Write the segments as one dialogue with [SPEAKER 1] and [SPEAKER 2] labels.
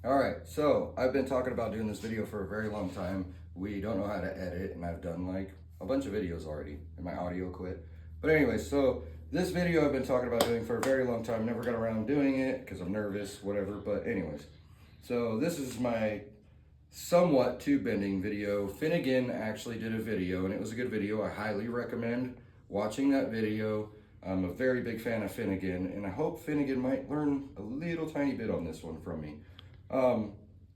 [SPEAKER 1] All right, so I've been talking about doing this video for a very long time. We don't know how to edit, and I've done like a bunch of videos already, and my audio quit. But anyway, so this video I've been talking about doing for a very long time. Never got around doing it because I'm nervous, whatever. But anyways, so this is my somewhat tube bending video. Finnegan actually did a video, and it was a good video. I highly recommend watching that video. I'm a very big fan of Finnegan, and I hope Finnegan might learn a little tiny bit on this one from me.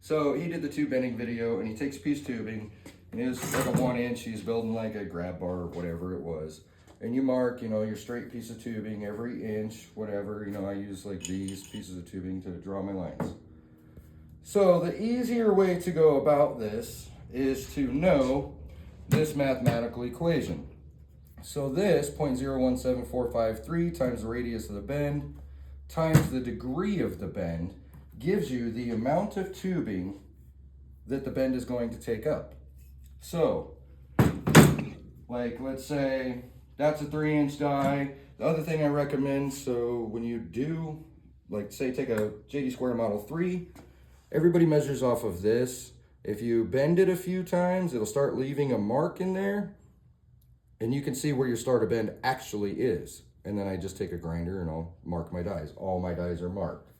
[SPEAKER 1] So he did the tube bending video, and he takes piece tubing, and it's like a 1 inch. He's building like a grab bar or whatever it was. And you mark, your straight piece of tubing every inch, whatever. I use like these pieces of tubing to draw my lines. So the easier way to go about this is to know this mathematical equation. So this 0.017453 times the radius of the bend times the degree of the bend gives you the amount of tubing that the bend is going to take up. So, like let's say that's a 3-inch die. The other thing I recommend, so when you do, like say take a JD Square Model 3, everybody measures off of this. If you bend it a few times, it'll start leaving a mark in there, and you can see where your start of bend actually is. And then I just take a grinder and I'll mark my dies. All my dies are marked.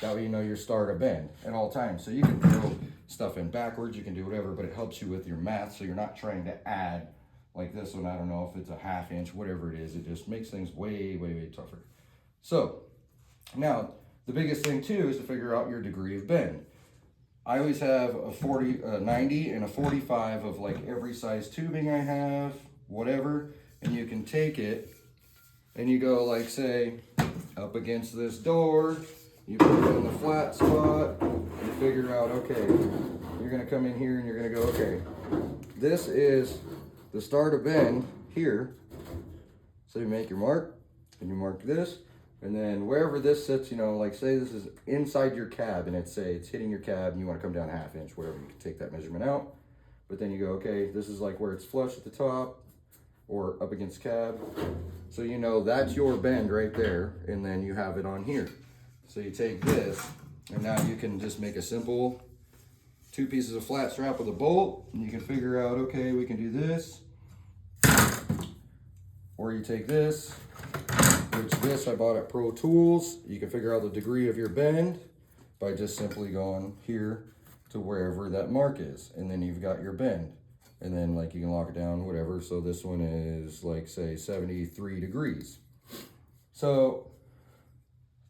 [SPEAKER 1] That way you know your start of bend at all times. So you can throw stuff in backwards, you can do whatever, but it helps you with your math, so you're not trying to add like this one. I don't know if it's a 1/2 inch, whatever it is. It just makes things way, way, way tougher. So now the biggest thing too is to figure out your degree of bend. I always have a 90 and a 45 of like every size tubing I have, whatever, and you can take it and you go like say up against this door, you put it in the flat spot, you figure out, okay, you're gonna come in here and you're gonna go, okay, this is the start of bend here. So you make your mark and you mark this, and then wherever this sits, like say this is inside your cab and it's hitting your cab and you want to come down 1/2 inch, whatever, you can take that measurement out. But then you go, okay, this is like where it's flush at the top or up against cab. So that's your bend right there, and then you have it on here. So you take this, and now you can just make a simple 2 pieces of flat strap with a bolt, and you can figure out, okay, we can do this. Or you take this, which this I bought at Pro Tools. You can figure out the degree of your bend by just simply going here to wherever that mark is, and then you've got your bend. And then like you can lock it down, whatever. So this one is like say 73 degrees. So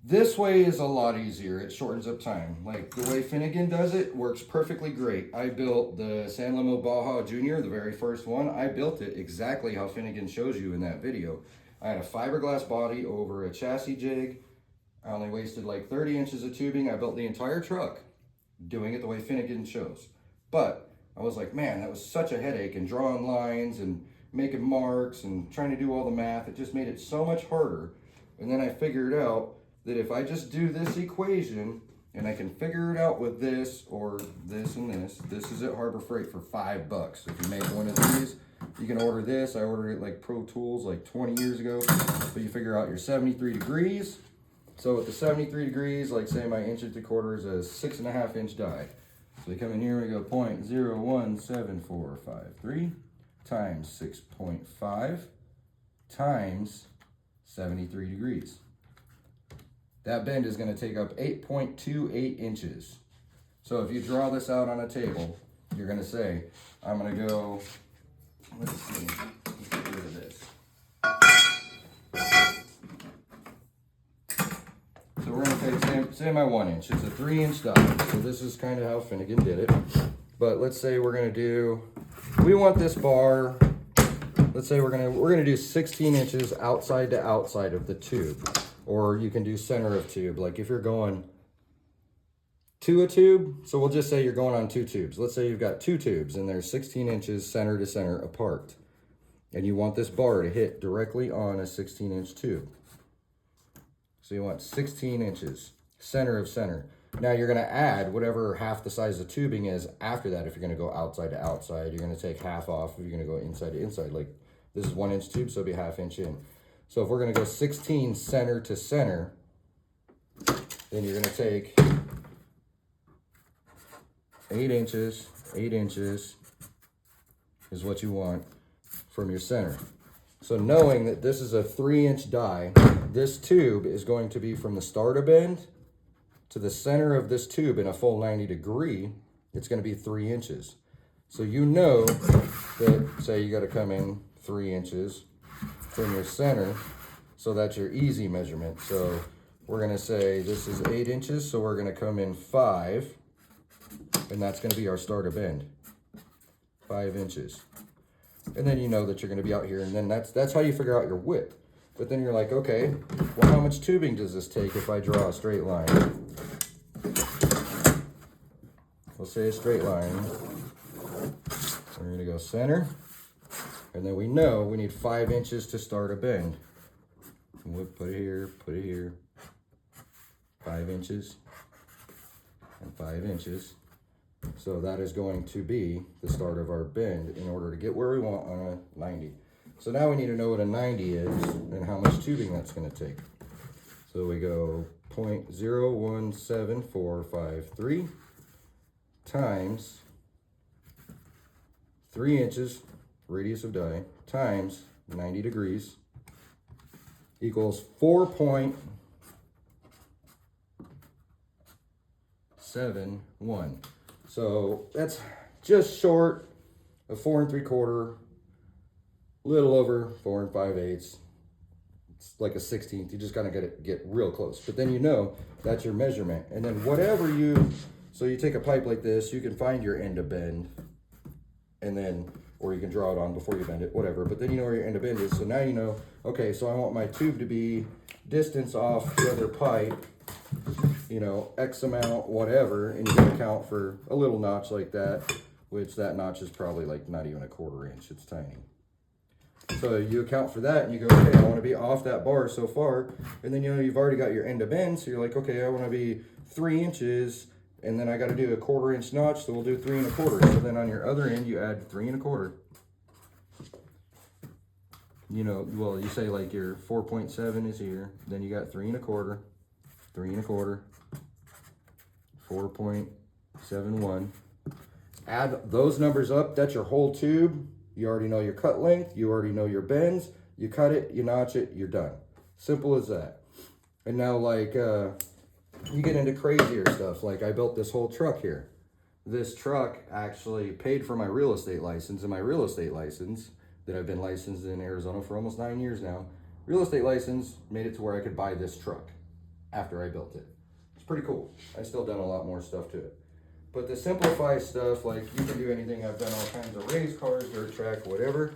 [SPEAKER 1] this way is a lot easier. It shortens up time. Like the way Finnegan does it works perfectly great. I built the San Lemo Baja Junior, the very first one. I built it exactly how Finnegan shows you in that video. I had a fiberglass body over a chassis jig. I only wasted like 30 inches of tubing. I built the entire truck doing it the way Finnegan shows. But I was like, man, that was such a headache, and drawing lines and making marks and trying to do all the math. It just made it so much harder. And then I figured out that if I just do this equation and I can figure it out with this or this and this is at Harbor Freight for $5. If you make one of these, you can order this. I ordered it like Pro Tools like 20 years ago. But you figure out your 73 degrees. So with the 73 degrees, like say my 1 3/4 is a 6.5 inch die. So we come in here, we go 0.017453 times 6.5 times 73 degrees. That bend is going to take up 8.28 inches. So if you draw this out on a table, you're going to say, I'm going to go, let's see, let's get rid of this. So we're going to take, say my 1 inch. It's a 3-inch die. So this is kind of how Finnegan did it. But let's say we're going to do, we want this bar, let's say we're going to do 16 inches outside to outside of the tube. Or you can do center of tube. Like if you're going to a tube, so we'll just say you're going on 2 tubes. Let's say you've got 2 tubes and they're 16 inches center to center apart. And you want this bar to hit directly on a 16-inch tube. So you want 16 inches, center of center. Now you're going to add whatever half the size of the tubing is after that. If you're going to go outside to outside, you're going to take half off. If you're going to go inside to inside, like this is 1 inch tube, so it'll be 1/2 inch in. So if we're going to go 16 center to center, then you're going to take 8 inches is what you want from your center. So knowing that this is a 3-inch die, this tube is going to be from the start of bend to the center of this tube in a full 90 degree, it's going to be 3 inches. So you know that, say you got to come in 3 inches from your center, so that's your easy measurement. So we're going to say this is 8 inches, so we're going to come in 5, and that's going to be our start of bend, 5 inches. And then you know that you're going to be out here, and then that's how you figure out your width. But then you're like, okay, well, how much tubing does this take if I draw a straight line? We'll say a straight line. We're going to go center, and then we know we need 5 inches to start a bend. We'll put it here, 5 inches, and 5 inches. So that is going to be the start of our bend in order to get where we want on a 90. So now we need to know what a 90 is and how much tubing that's going to take. So we go 0.017453 times 3 inches radius of die times 90 degrees equals 4.71. So that's just short of 4 3/4, little over 4 5/8. It's like a 16th. You just gotta get real close. But then you know that's your measurement. And then whatever so you take a pipe like this, you can find your end of bend, and then, or you can draw it on before you bend it, whatever. But then you know where your end of bend is. So now you know, okay, so I want my tube to be distance off the other pipe, you know, X amount, whatever, and you can account for a little notch like that, which that notch is probably like not even a 1/4 inch, it's tiny. So you account for that and you go, okay, I want to be off that bar so far, and then you know you've already got your end of bend, so you're like, okay, I want to be 3 inches, and then I got to do a 1/4 inch notch, so we'll do 3 1/4. So then on your other end you add 3 1/4. You know, well, you say like your 4.7 is here, then you got 3 1/4, 3 1/4, 4.71. Add those numbers up, that's your whole tube. You already know your cut length, you already know your bends, you cut it, you notch it, you're done. Simple as that. And now like, you get into crazier stuff, like I built this whole truck here. This truck actually paid for my real estate license, and my real estate license that I've been licensed in Arizona for almost 9 years now, real estate license made it to where I could buy this truck after I built it. It's pretty cool. I still done a lot more stuff to it. But to simplify stuff, like you can do anything. I've done all kinds of race cars, dirt track, whatever.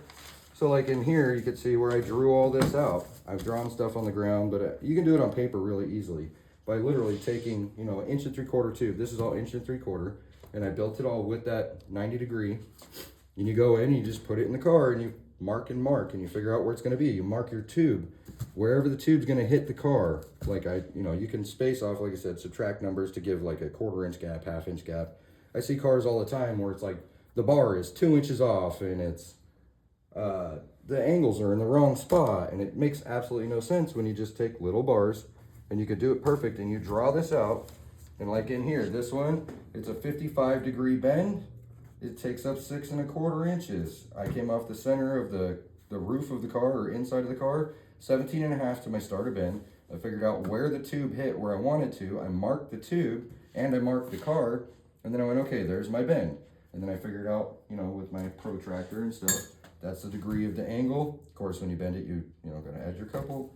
[SPEAKER 1] So like in here, you can see where I drew all this out. I've drawn stuff on the ground, but you can do it on paper really easily by literally taking, you know, 1 3/4 tube. This is all 1 3/4, and I built it all with that 90 degree. And you go in and you just put it in the car and you mark and you figure out where it's going to be. You mark your tube wherever the tube's going to hit the car. Like you can space off, like I said, subtract numbers to give like a 1/4 inch gap, 1/2 inch gap. I see cars all the time where it's like the bar is 2 inches off and it's the angles are in the wrong spot, and it makes absolutely no sense when you just take little bars and you could do it perfect. And you draw this out, and like in here, this one, it's a 55 degree bend. It takes up 6 1/4 inches. I came off the center of the roof of the car, or inside of the car, 17 1/2 to my start of bend. I figured out where the tube hit where I wanted to. I marked the tube and I marked the car, and then I went, okay, there's my bend. And then I figured out, you know, with my protractor and stuff, that's the degree of the angle. Of course, when you bend it, you know, gotta add your couple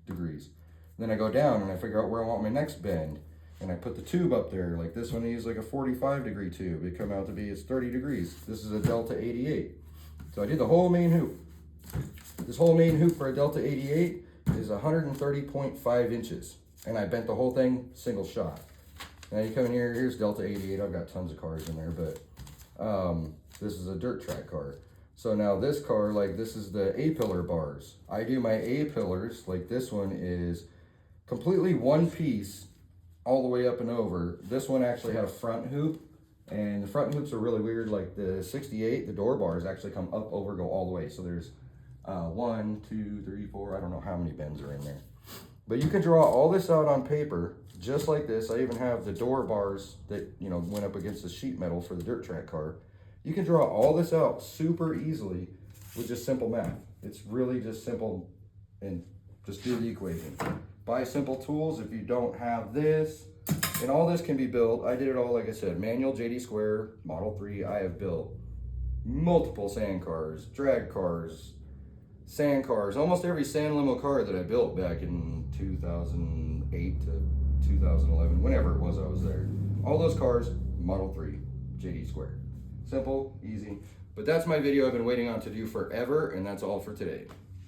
[SPEAKER 1] degrees. Then I go down and I figure out where I want my next bend. And I put the tube up there. Like this one, I use like a 45 degree tube. It come out to be, it's 30 degrees. This is a Delta 88. So I did the whole main hoop. This whole main hoop for a Delta 88 is 130.5 inches. And I bent the whole thing single shot. Now you come in here, here's Delta 88. I've got tons of cars in there, but this is a dirt track car. So now this car, like this is the A-pillar bars. I do my A-pillars, like this one is completely one piece all the way up and over. This one actually had a front hoop, and the front hoops are really weird. Like the 68, the door bars actually come up over, go all the way. So there's 1, 2, 3, 4, I don't know how many bends are in there. But you can draw all this out on paper just like this. I even have the door bars that, you know, went up against the sheet metal for the dirt track car. You can draw all this out super easily with just simple math. It's really just simple, and just do the equation. Buy simple tools if you don't have this. And all this can be built. I did it all, like I said, manual JD Square, Model 3. I have built multiple sand cars, drag cars, sand cars, almost every sand limo car that I built back in 2008 to 2011, whenever it was I was there. All those cars, Model 3, JD Square. Simple, easy. But that's my video I've been waiting on to do forever, and that's all for today.